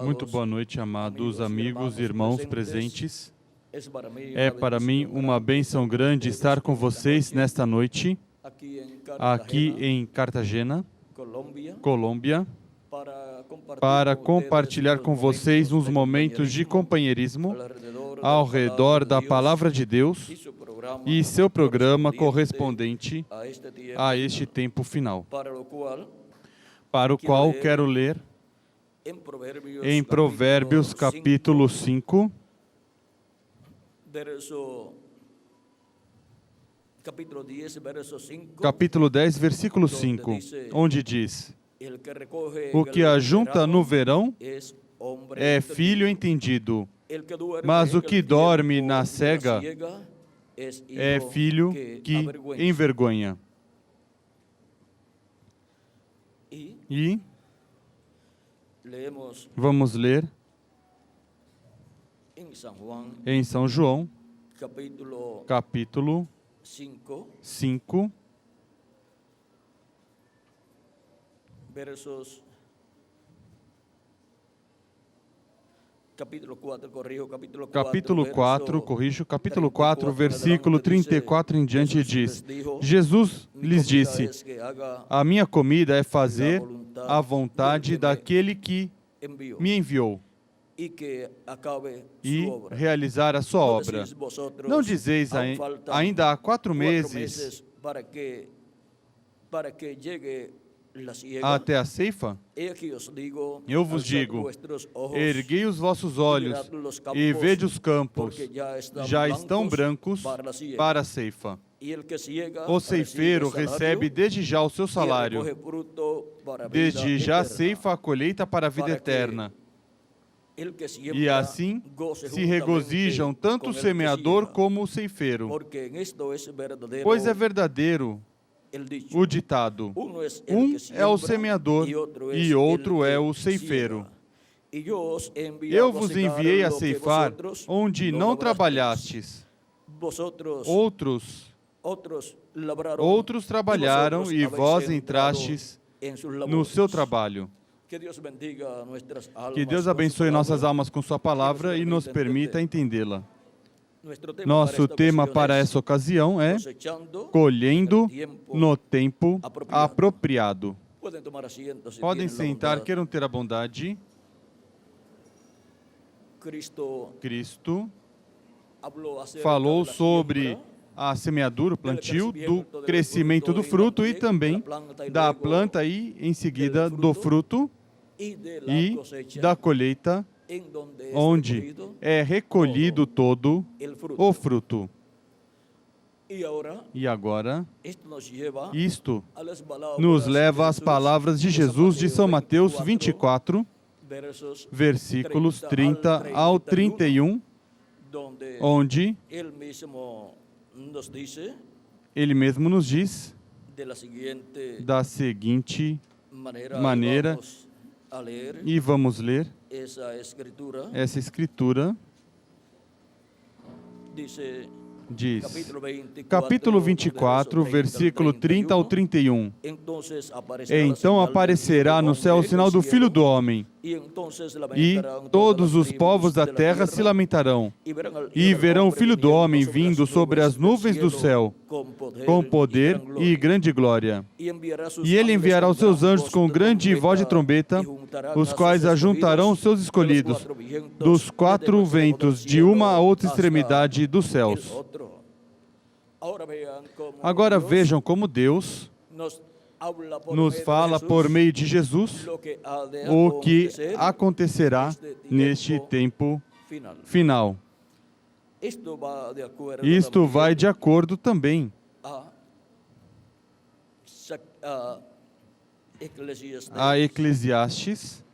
Muito boa noite, amados amigos e irmãos presentes. É para mim uma bênção grande estar com vocês nesta noite, aqui em Cartagena, Colômbia, para compartilhar com vocês uns momentos de companheirismo ao redor da Palavra de Deus e seu programa correspondente a este tempo final, para o qual quero ler em Provérbios capítulo 5, capítulo 10, versículo 5, onde diz: o que ajunta no verão é filho entendido, mas o que dorme na cega é filho que envergonha. E vamos ler em São João, capítulo 5, capítulo 4, versículo 34 em diante diz: Jesus lhes disse: a minha comida é fazer a vontade daquele que me enviou e realizar a sua obra. Não dizeis ainda há 4 meses até a ceifa? Eu vos digo, erguei os vossos olhos e vede os campos, já estão brancos para a ceifa. O ceifeiro recebe desde já o seu salário, desde já ceifa a colheita para a vida eterna. E assim se regozijam tanto o semeador como o ceifeiro. Pois é verdadeiro o ditado: um é o semeador e outro é o ceifeiro. Eu vos enviei a ceifar onde não trabalhastes. Outros trabalharam e vós entrastes no seu trabalho. Que Deus abençoe nossas almas com sua palavra e nos permita entendê-la. Nosso tema para essa ocasião é colhendo no tempo apropriado. Podem sentar, queiram ter a bondade. Cristo falou sobre a semeadura, o plantio, do crescimento do fruto e também da planta e, em seguida, do fruto e da colheita, onde é recolhido todo o fruto. E agora, isto nos leva às palavras de Jesus de São Mateus 24, versículos 30 ao 31, onde ele mesmo nos diz da seguinte maneira, e vamos ler essa escritura. Diz, capítulo 24, versículo 30 ao 31. Então aparecerá no céu o sinal do Filho do Homem, e todos os povos da terra se lamentarão, e verão o Filho do Homem vindo sobre as nuvens do céu, com poder e grande glória. E ele enviará os seus anjos com grande voz de trombeta, os quais ajuntarão os seus escolhidos dos 4 ventos, de uma a outra extremidade dos céus. Agora vejam como Deus nos fala por meio de Jesus o que acontecerá neste tempo final. Isto vai de acordo também a Eclesiastes,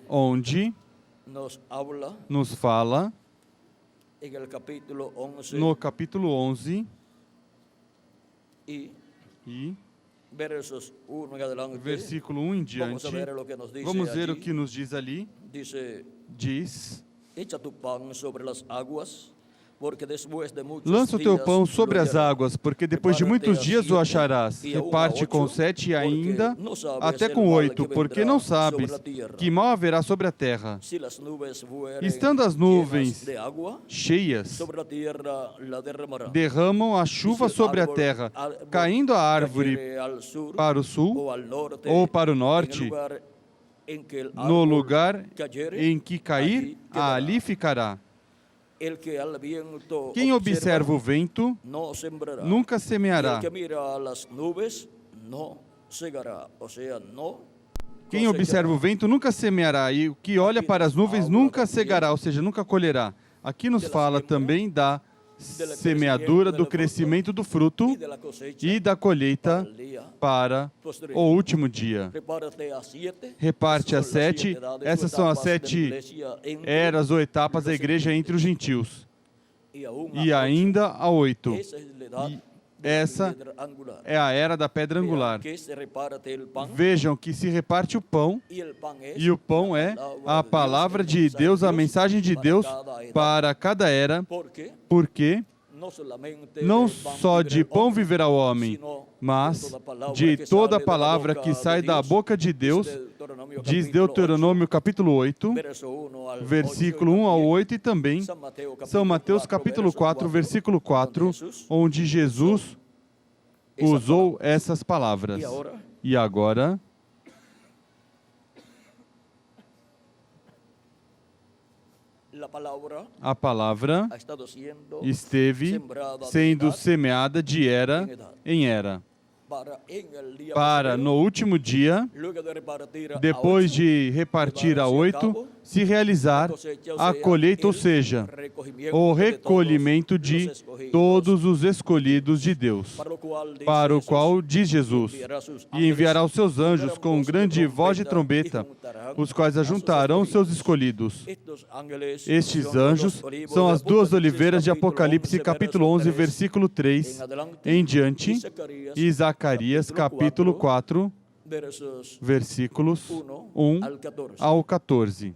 onde nos fala no capítulo 11 e versículo 1 em diante. Vamos ver o que nos diz ali. Diz: Lança o teu pão sobre as águas, porque depois de muitos dias o acharás. Reparte com 7 e ainda até com 8, porque não sabes que mal haverá sobre a terra. Estando as nuvens cheias, derramam a chuva sobre a terra, caindo a árvore para o sul ou para o norte, no lugar em que cair, ali ficará. Quem observa o vento nunca semeará. Quem observa o vento nunca semeará, e o que olha para as nuvens nunca cegará, ou seja, nunca colherá. Aqui nos fala também da semeadura, do crescimento do fruto e da colheita para o último dia. Reparte a 7. Essas são as 7 eras ou etapas da igreja entre os gentios. E ainda a 8. Essa é a era da pedra angular. Vejam que se reparte o pão, e o pão é a palavra de Deus, a mensagem de Deus para cada era, porque não só de pão viverá o homem, mas de toda a palavra que sai da boca de Deus, diz Deuteronômio capítulo 8, versículo 1 ao 8, e também São Mateus capítulo 4, versículo 4, onde Jesus usou essas palavras. E agora, a palavra esteve sendo semeada de era em era, para no último dia, depois de repartir a 8, se realizar a colheita, ou seja, o recolhimento de todos os escolhidos de Deus, para o qual diz Jesus, e enviará os seus anjos com grande voz de trombeta, os quais ajuntarão seus escolhidos. Estes anjos são as 2 oliveiras de Apocalipse, capítulo 11, versículo 3, em diante, e Zacarias, capítulo 4, versículos 1 ao 14.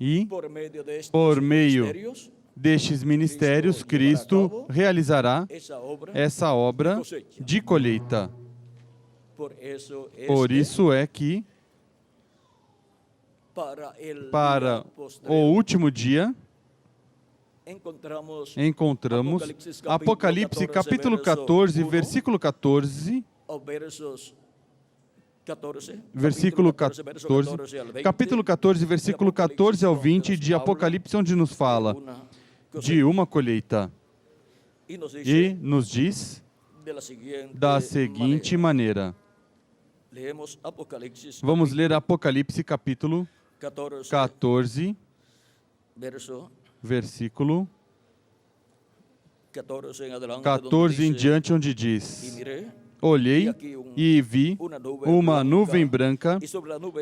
E, por meio destes ministérios, Cristo realizará essa obra de colheita. Por isso é que, para o último dia, encontramos Apocalipse capítulo 14, versículo 14, versículo 14, capítulo 14, versículo 14 ao 20 de Apocalipse, onde nos fala de uma colheita. E nos diz da seguinte maneira. Vamos ler Apocalipse capítulo 14, versículo 14 em diante, onde diz: Olhei e vi uma nuvem branca,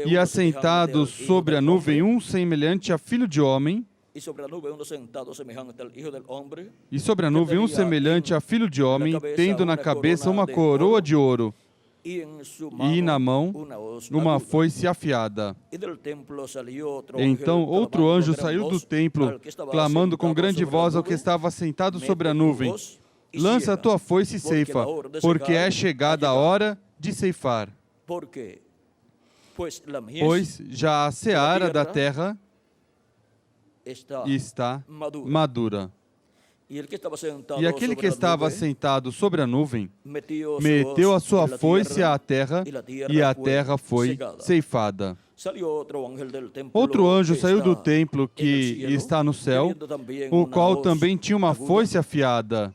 e assentado sobre a nuvem um semelhante a filho de homem, e sobre a nuvem um semelhante a filho de homem, tendo na cabeça uma coroa de ouro, e na mão uma foice afiada. Então outro anjo saiu do templo, clamando com grande voz ao que estava sentado sobre a nuvem: Lança a tua foice e ceifa, porque é chegada a hora de ceifar. Pois já a seara da terra está madura. E aquele que estava sentado sobre a nuvem meteu a sua foice à terra, e a terra foi ceifada. Outro anjo saiu do templo que está no céu, o qual também tinha uma foice afiada.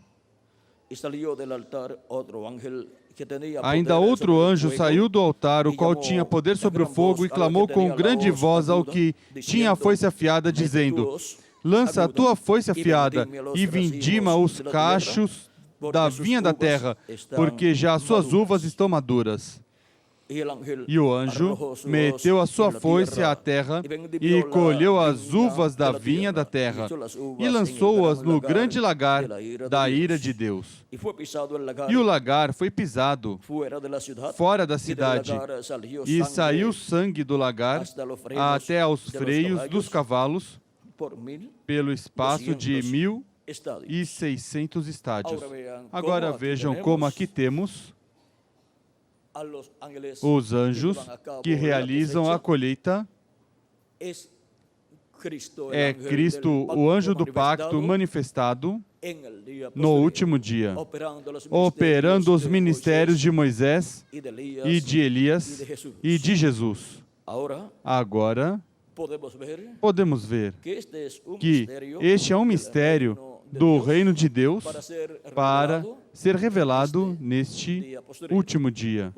Ainda outro anjo saiu do altar, o qual tinha poder sobre o fogo, e clamou com grande voz ao que tinha a foice afiada, dizendo: Lança a tua foice afiada e vindima os cachos da vinha da terra, porque já as suas uvas estão maduras. E o anjo meteu a sua foice à terra e colheu as uvas da vinha da terra e lançou-as no grande lagar da ira de Deus. E o lagar foi pisado fora da cidade, e saiu sangue do lagar até aos freios dos cavalos, pelo espaço de 1.600 estádios. Agora vejam como aqui temos os anjos que realizam a colheita. É Cristo, o anjo do pacto, manifestado no último dia, operando os ministérios de Moisés e de Elias e de Jesus. Agora, podemos ver que este é um mistério do reino de Deus para ser revelado neste último dia.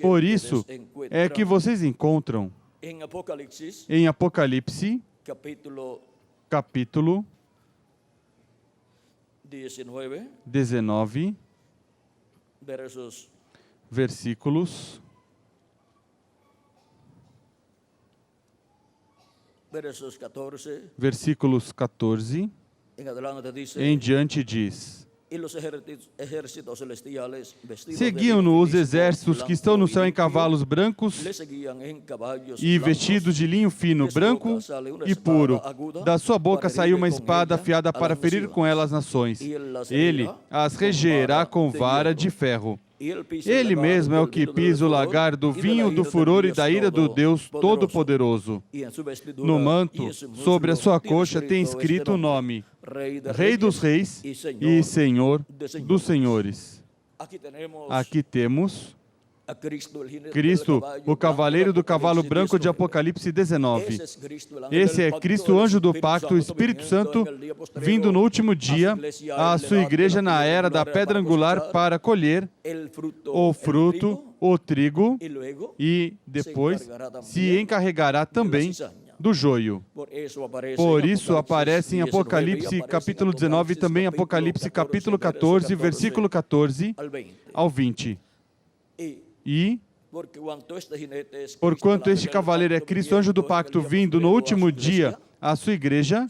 Por isso é que vocês encontram em Apocalipse, capítulo 19, versículos 14 em diante diz: Seguiam-no os exércitos que estão no céu em cavalos brancos e vestidos de linho fino, branco e puro. Da sua boca saiu uma espada afiada para ferir com ela as nações. Ele as regerá com vara de ferro. Ele mesmo é o que pisa o lagar do vinho do furor e da ira do Deus Todo-Poderoso. No manto, sobre a sua coxa, tem escrito o nome: Rei dos Reis e Senhor dos Senhores. Aqui temos Cristo, o cavaleiro do cavalo branco de Apocalipse 19. Esse é Cristo, anjo do pacto, o Espírito Santo, vindo no último dia à sua igreja na era da pedra angular para colher o fruto, o trigo, e depois se encarregará também do joio. Por isso aparece em Apocalipse capítulo 19 e também Apocalipse capítulo 14, versículo 14 ao 20. E, porquanto este cavaleiro é Cristo, anjo do pacto, vindo no último dia à sua igreja,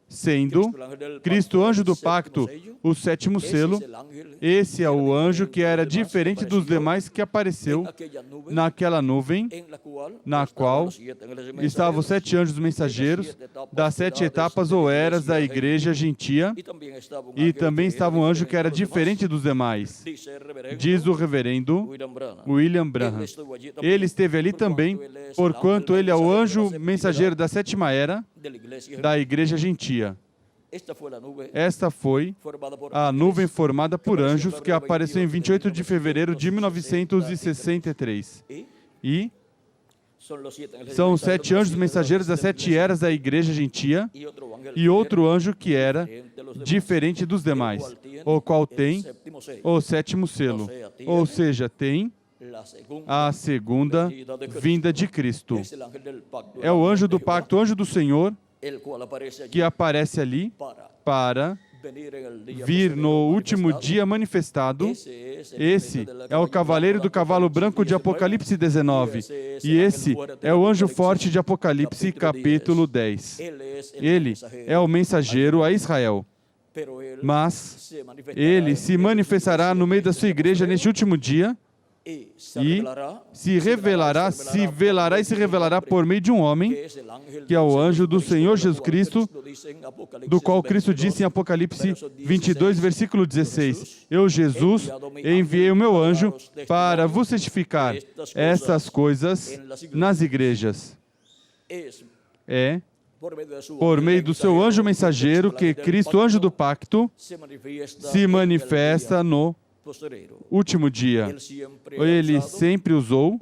sendo Cristo, anjo do pacto, o sétimo selo, esse é o anjo que era diferente dos demais que apareceu naquela nuvem, na qual estavam os 7 anjos mensageiros das 7 etapas ou eras da igreja gentia, e também estava um anjo que era diferente dos demais, diz o reverendo William Branham. Ele esteve ali também, porquanto ele é o anjo mensageiro da 7ª era da igreja gentia. Esta foi a nuvem formada por anjos que apareceu em 28 de fevereiro de 1963. E são os 7 anjos mensageiros das 7 eras da igreja gentia e outro anjo que era diferente dos demais, o qual tem o 7º selo, ou seja, tem a segunda vinda de Cristo. É o anjo do pacto, o anjo do Senhor, que aparece ali para vir no último dia manifestado. Esse é o cavaleiro do cavalo branco de Apocalipse 19. E esse é o anjo forte de Apocalipse capítulo 10. Ele é o mensageiro a Israel. Mas ele se manifestará no meio da sua igreja neste último dia e se revelará e se revelará por meio de um homem, que é o anjo do Senhor Jesus Cristo, do qual Cristo disse em Apocalipse 22, versículo 16, Eu, Jesus, enviei o meu anjo para vos certificar estas coisas nas igrejas. É por meio do seu anjo mensageiro que Cristo, anjo do pacto, se manifesta no último dia. Ele sempre usou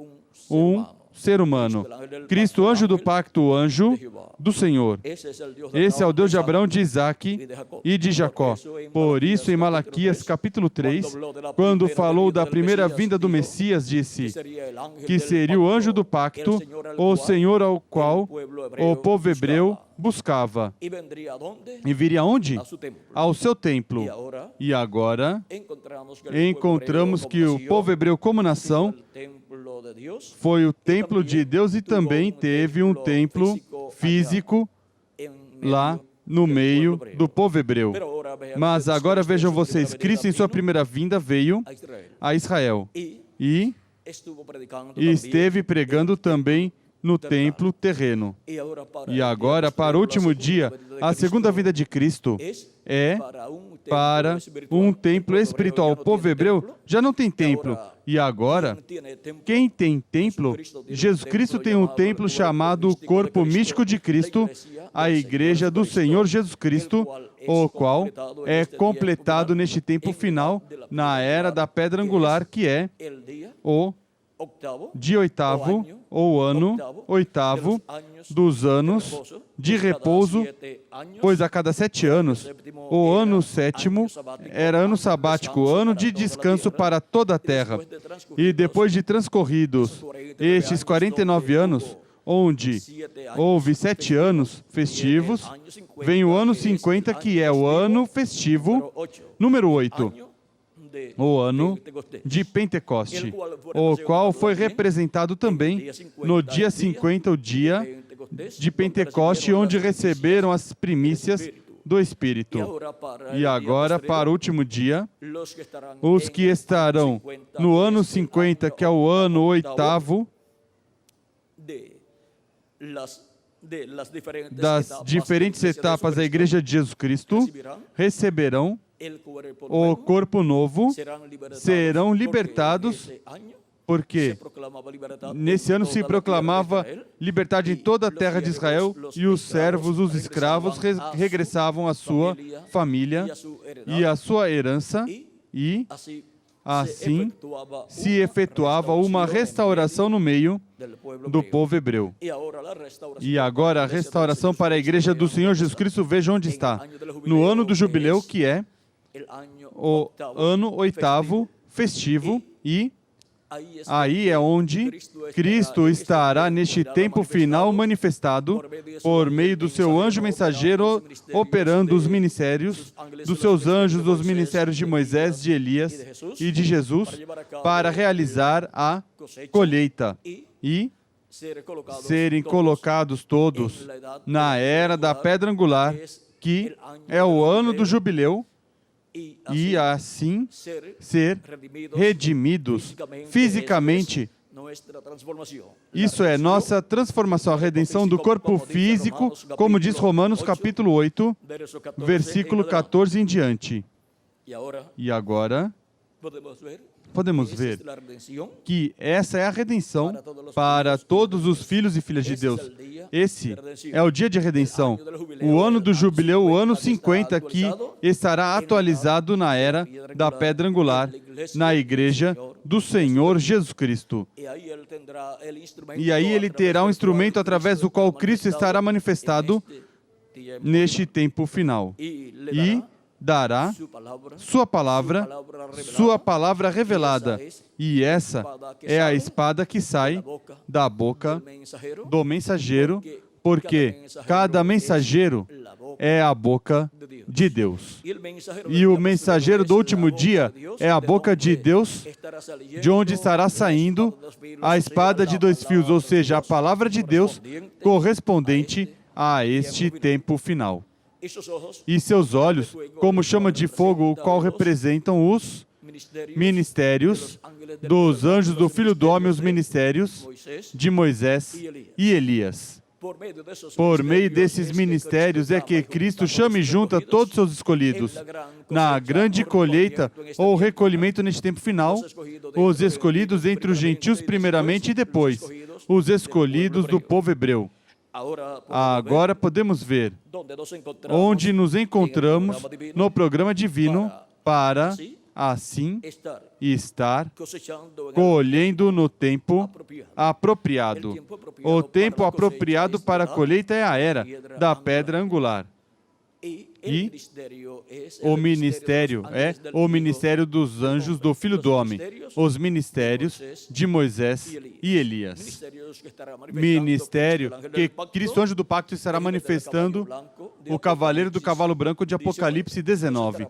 um ser humano. Cristo, anjo do pacto, o anjo do Senhor. Esse é o Deus de Abraão, de Isaac e de Jacó. Por isso, em Malaquias capítulo 3, quando falou da primeira vinda do Messias, disse que seria o anjo do pacto, o Senhor ao qual o povo hebreu buscava. E viria onde? Ao seu templo. E agora, encontramos que o povo hebreu como nação foi o templo de Deus e também teve um templo físico lá no meio do povo hebreu. Mas agora vejam vocês, Cristo em sua primeira vinda veio a Israel e esteve pregando também no templo terreno. E agora, para o último dia, a segunda vinda de Cristo é para um templo espiritual. O povo hebreu já não tem templo. E agora, quem tem templo? Jesus Cristo tem um templo chamado Corpo Místico de Cristo, a Igreja do Senhor Jesus Cristo, o qual é completado neste tempo final, na era da pedra angular, que é o dia oitavo, ou ano oitavo, dos anos de repouso, pois a cada 7 anos, o ano sétimo era ano sabático, ano de descanso para toda a terra. E depois de transcorridos estes 49 anos, onde houve 7 anos festivos, vem o ano 50, que é o ano festivo número 8. O ano de Pentecoste, o qual foi representado também no dia 50, o dia de Pentecoste, onde receberam as primícias do Espírito. E agora, para o último dia, os que estarão no ano 50, que é o ano oitavo, das diferentes etapas da Igreja de Jesus Cristo, receberão o corpo novo, serão libertados, porque nesse ano se proclamava liberdade em toda a terra de Israel, e os servos, os escravos, regressavam à sua família e à sua herança, e assim se efetuava uma restauração no meio do povo hebreu. E agora a restauração para a Igreja do Senhor Jesus Cristo, veja onde está. No ano do jubileu, que é o ano oitavo festivo, e aí é onde Cristo estará neste tempo final manifestado por meio do seu anjo mensageiro, operando os ministérios dos seus anjos, os ministérios de Moisés, de Elias e de Jesus, para realizar a colheita e serem colocados todos na era da pedra angular, que é o ano do jubileu, e assim ser redimidos fisicamente. Isso é nossa transformação, a redenção do corpo físico, como diz Romanos capítulo 8, versículo 14 em diante. E agora, podemos ver que essa é a redenção para todos os filhos e filhas de Deus. Esse é o dia de redenção, o ano do jubileu, o ano 50, que estará atualizado na era da pedra angular, na Igreja do Senhor Jesus Cristo. E aí ele terá um instrumento através do qual Cristo estará manifestado neste tempo final. E dará sua palavra revelada. E essa é a espada que sai da boca do mensageiro, porque cada mensageiro é a boca de Deus. E o mensageiro do último dia é a boca de Deus, de onde estará saindo a espada de 2 fios, ou seja, a palavra de Deus correspondente a este tempo final. E seus olhos, como chama de fogo, o qual representam os ministérios dos anjos do Filho do Homem, os ministérios de Moisés e Elias. Por meio desses ministérios é que Cristo chama e junta todos os seus escolhidos. Na grande colheita ou recolhimento neste tempo final, os escolhidos entre os gentios primeiramente e depois os escolhidos do povo hebreu. Agora podemos ver onde nos encontramos no programa divino para, assim, estar colhendo no tempo apropriado. O tempo apropriado para a colheita é a era da pedra angular. E o ministério é o ministério dos anjos do Filho do Homem, os ministérios de Moisés e Elias. Ministério que Cristo, anjo do pacto, estará manifestando, o cavaleiro do cavalo branco de Apocalipse 19.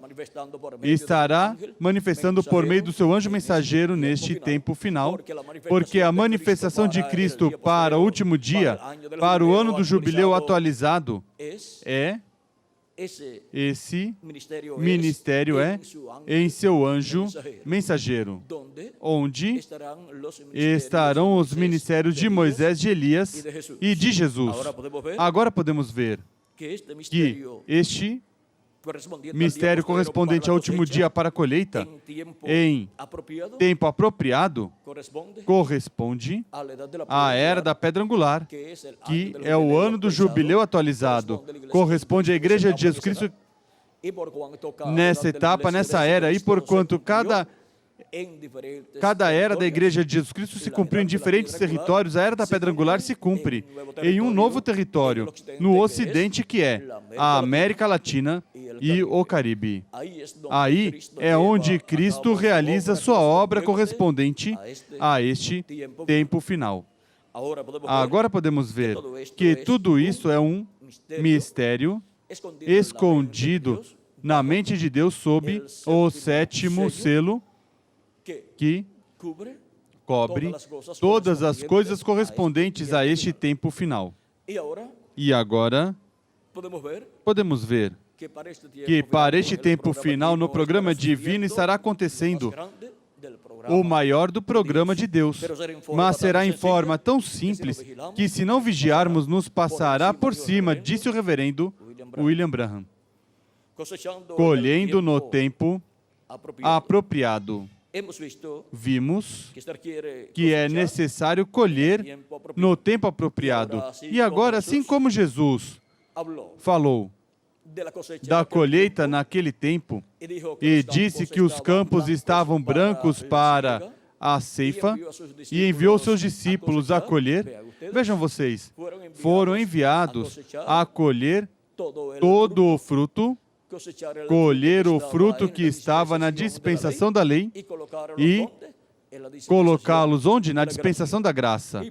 Estará manifestando por meio do seu anjo mensageiro neste tempo final, porque a manifestação de Cristo para o último dia, para o ano do jubileu atualizado, é Esse ministério é em seu anjo mensageiro, onde estarão os ministérios de Moisés, de Elias e de Jesus. Agora podemos ver que este mistério correspondente ao último dia para a colheita, em tempo apropriado, corresponde à era da pedra angular, que é o ano do jubileu atualizado. Corresponde à Igreja de Jesus Cristo nessa etapa, nessa era, e porquanto cada era da Igreja de Jesus Cristo se cumpriu em diferentes territórios, a era da pedra angular se cumpre em um novo território, no Ocidente, que é a América Latina e o Caribe. Aí é onde Cristo realiza sua obra correspondente a este tempo final. Agora podemos ver que tudo isso é um mistério escondido na mente de Deus sob o sétimo selo, que cobre todas as coisas correspondentes a este tempo final. E agora, podemos ver que para este tempo final, no programa divino, estará acontecendo o maior do programa de Deus, mas será em forma tão simples que, se não vigiarmos, nos passará por cima, disse o reverendo William Branham. Colhendo no tempo apropriado. Vimos que é necessário colher no tempo apropriado. E agora, assim como Jesus falou da colheita naquele tempo e disse que os campos estavam brancos para a ceifa e enviou seus discípulos a colher, vejam vocês, foram enviados a colher todo o fruto, colher o fruto que estava na dispensação da lei e colocá-los onde? Na dispensação da graça.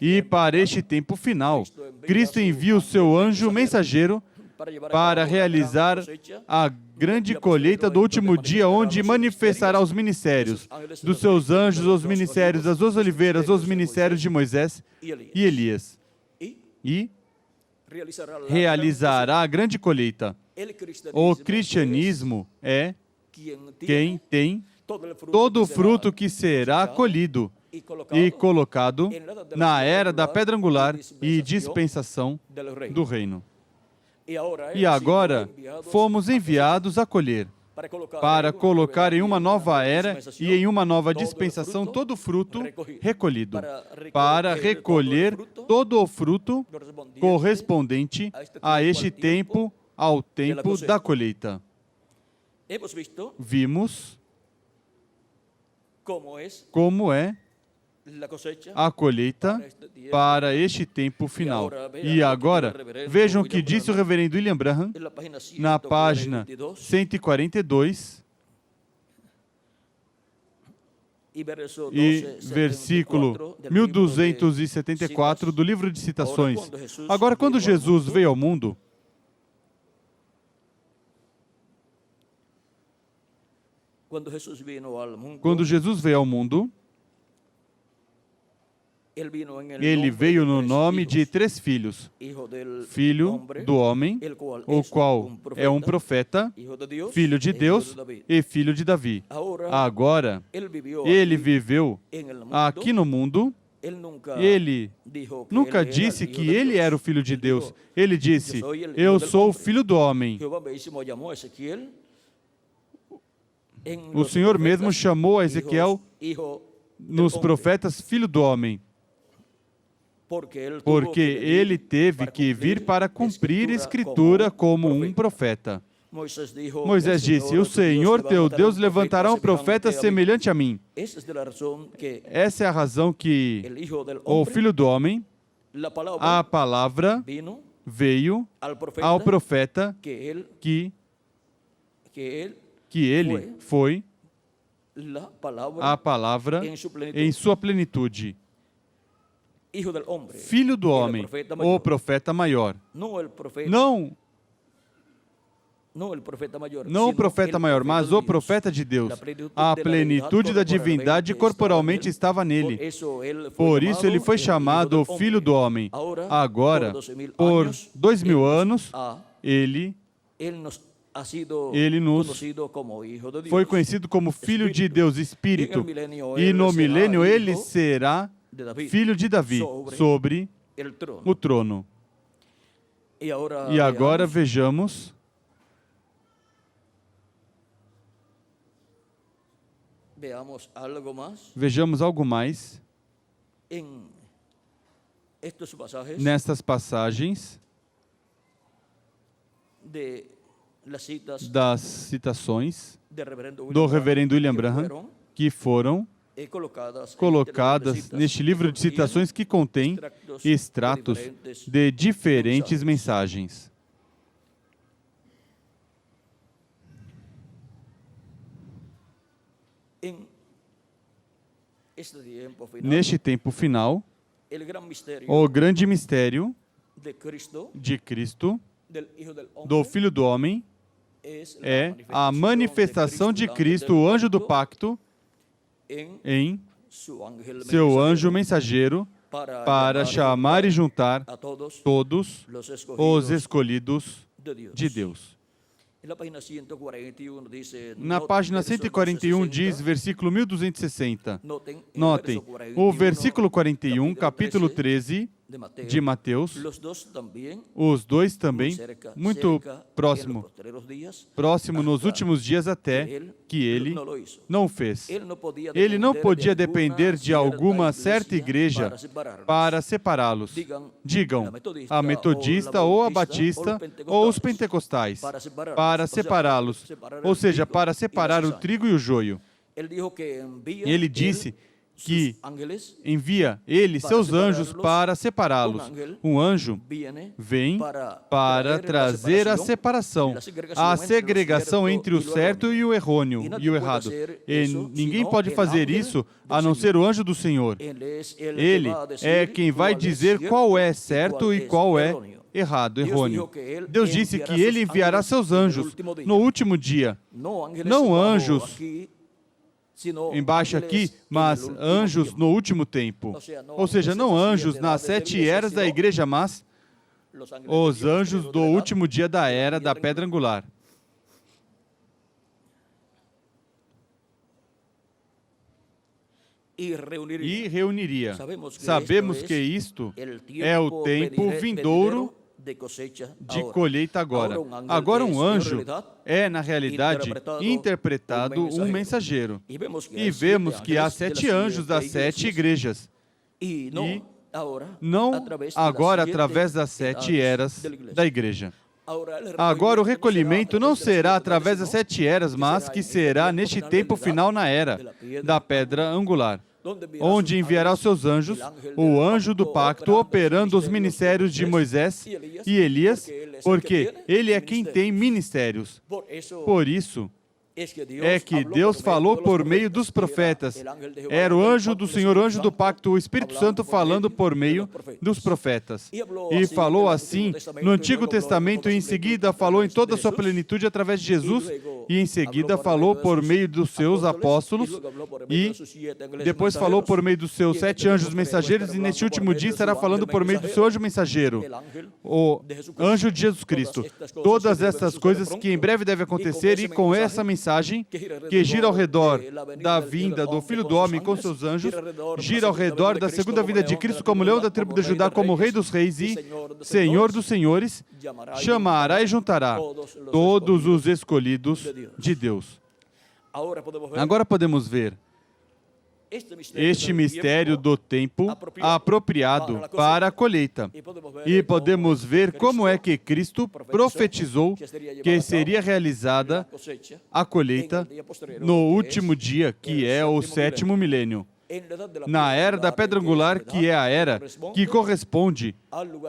E para este tempo final, Cristo envia o seu anjo mensageiro para realizar a grande colheita do último dia, onde manifestará os ministérios dos seus anjos, os ministérios das duas oliveiras, os ministérios de Moisés e Elias. E realizará a grande colheita. O cristianismo é quem tem todo o fruto que será colhido e colocado na era da pedra angular e dispensação do reino. E agora fomos enviados a colher, para colocar em uma nova era e em uma nova dispensação todo o fruto recolhido, para recolher todo o fruto correspondente a este tempo, ao tempo da colheita. Vimos como é a colheita para este tempo final. E agora, vejam o que disse o reverendo William Branham na página 142 e versículo 1274 do livro de citações. Agora, quando Jesus veio ao mundo, ele veio no nome de três filhos. Filho do homem, o qual é um profeta, filho de Deus e filho de Davi. Agora, ele viveu aqui no mundo. Ele nunca disse que ele era o filho de Deus. Ele disse, eu sou o filho do homem. O Senhor mesmo chamou a Ezequiel nos profetas filho do homem, porque ele teve que vir para cumprir a Escritura como um profeta. Moisés disse, o Senhor teu Deus levantará um profeta semelhante a mim. Essa é a razão que o Filho do Homem, a palavra, veio ao profeta que ele foi a palavra em sua plenitude. Filho do homem, o profeta maior. Não o profeta maior, mas o profeta de Deus. A plenitude da divindade corporalmente estava nele. Por isso ele foi chamado o Filho do Homem. Agora, por 2000 anos, ele Ele nos foi conhecido como Filho de Deus, Espírito, e no milênio ele será filho de Davi sobre o trono. E agora vejamos algo mais nestas passagens das citações do reverendo William Branham, que foram colocadas neste livro de citações que contém extratos de diferentes mensagens. Neste tempo final, o grande mistério de Cristo, do Filho do Homem, é a manifestação de Cristo, o anjo do pacto, em seu anjo mensageiro, para chamar e juntar todos os escolhidos de Deus. Na página 141 diz, versículo 1260. Notem, o versículo 41, capítulo 13 de Mateus, os dois também, muito próximo nos últimos dias, até que ele não o fez. Ele não podia depender de alguma certa igreja para separá-los. Digam, a metodista ou a batista ou os pentecostais, para separá-los, ou seja, para separar o trigo e o joio. Ele disse que envia ele, seus anjos, para separá-los. Um anjo vem para trazer a separação, a segregação entre o certo e o errôneo e o errado. E ninguém pode fazer isso a não ser o anjo do Senhor. Ele é quem vai dizer qual é certo e qual é errado, errôneo. Deus disse que ele enviará seus anjos no último dia. Não anjos embaixo aqui, mas anjos no último tempo. Ou seja, não anjos nas 7 eras da igreja, mas os anjos do último dia da era da pedra angular. E reuniria. Sabemos que isto é o tempo vindouro de colheita agora. Agora um anjo é, na realidade, interpretado um mensageiro. E vemos que há 7 anjos das 7 igrejas. E não agora através das 7 eras da igreja. Agora o recolhimento não será através das 7 eras, mas que será neste tempo final na era da pedra angular, onde enviará os seus anjos, o anjo do pacto, operando os ministérios de Moisés e Elias, porque ele é quem tem ministérios. Por isso é que Deus falou por meio dos profetas. Era o anjo do Senhor, o anjo do pacto, o Espírito Santo falando por meio dos profetas. E falou assim no Antigo Testamento, e em seguida falou em toda a sua plenitude através de Jesus, e em seguida falou por meio dos seus apóstolos, e depois falou por meio dos seus 7 anjos mensageiros, e neste último dia estará falando por meio do seu anjo mensageiro, o anjo de Jesus Cristo. Todas essas coisas que em breve devem acontecer, e com essa mensagem que gira ao redor da vinda do Filho do Homem com seus anjos, gira ao redor da segunda vinda de Cristo como leão da tribo de Judá, como Rei dos reis e Senhor dos senhores, chamará e juntará todos os escolhidos de Deus. Agora podemos ver este mistério do tempo apropriado para a colheita. E podemos ver como é que Cristo profetizou que seria realizada a colheita no último dia, que é o 7º milênio. Na era da pedra angular, que é a era que corresponde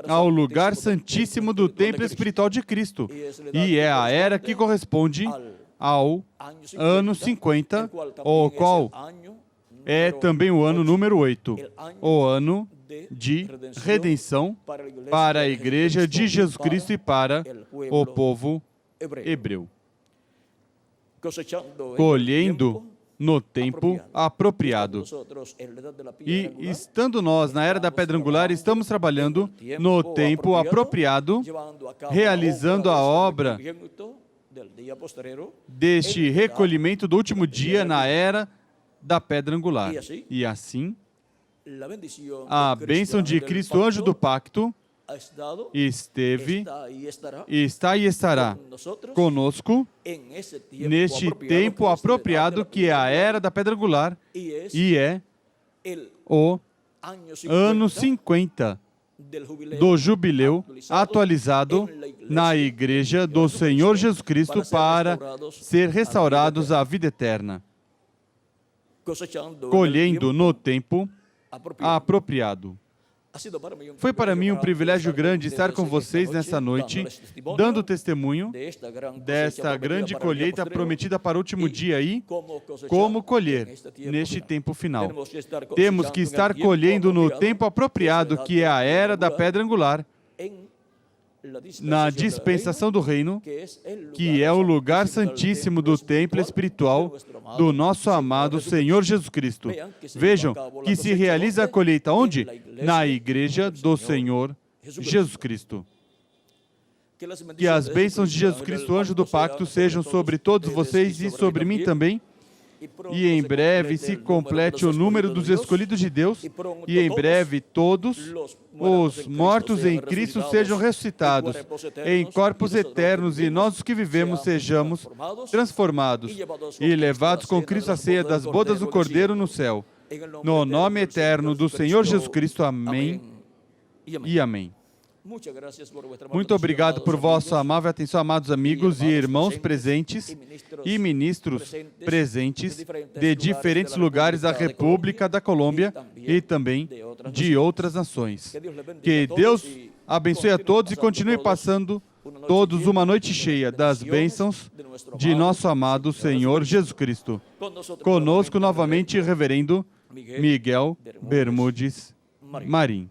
ao lugar santíssimo do templo espiritual de Cristo. E é a era que corresponde ao ano 50, o qual é também o ano número 8, o ano de redenção para a igreja de Jesus Cristo e para o povo hebreu. Colhendo no tempo apropriado. E, estando nós na Era da Pedra Angular, estamos trabalhando no tempo apropriado, realizando a obra deste recolhimento do último dia na Era da Pedra Angular. E assim, a bênção de Cristo, anjo do pacto, esteve, está e estará conosco neste tempo apropriado que é a Era da Pedra Angular e é o ano 50 do jubileu atualizado na Igreja do Senhor Jesus Cristo para ser restaurados à vida eterna, colhendo no tempo apropriado. Foi para mim um privilégio grande estar com vocês nessa noite, dando testemunho desta grande colheita prometida para o último dia e como colher neste tempo final. Temos que estar colhendo no tempo apropriado, que é a Era da Pedra Angular, na dispensação do reino, que é o lugar santíssimo do templo espiritual do nosso amado Senhor Jesus Cristo. Vejam que se realiza a colheita onde? Na Igreja do Senhor Jesus Cristo. Que as bênçãos de Jesus Cristo, anjo do pacto, sejam sobre todos vocês e sobre mim também. E em breve se complete o número dos escolhidos de Deus, e em breve todos os mortos em Cristo sejam ressuscitados em corpos eternos, e nós os que vivemos sejamos transformados e levados com Cristo à ceia das bodas do Cordeiro no céu. No nome eterno do Senhor Jesus Cristo, amém e amém. Muito obrigado por vossa amável atenção, amados amigos e irmãos presentes e ministros presentes de diferentes lugares da República da Colômbia e também de outras nações. Que Deus abençoe a todos e continue passando todos uma noite cheia das bênçãos de nosso amado Senhor Jesus Cristo. Conosco novamente, Reverendo Miguel Bermudes Marim.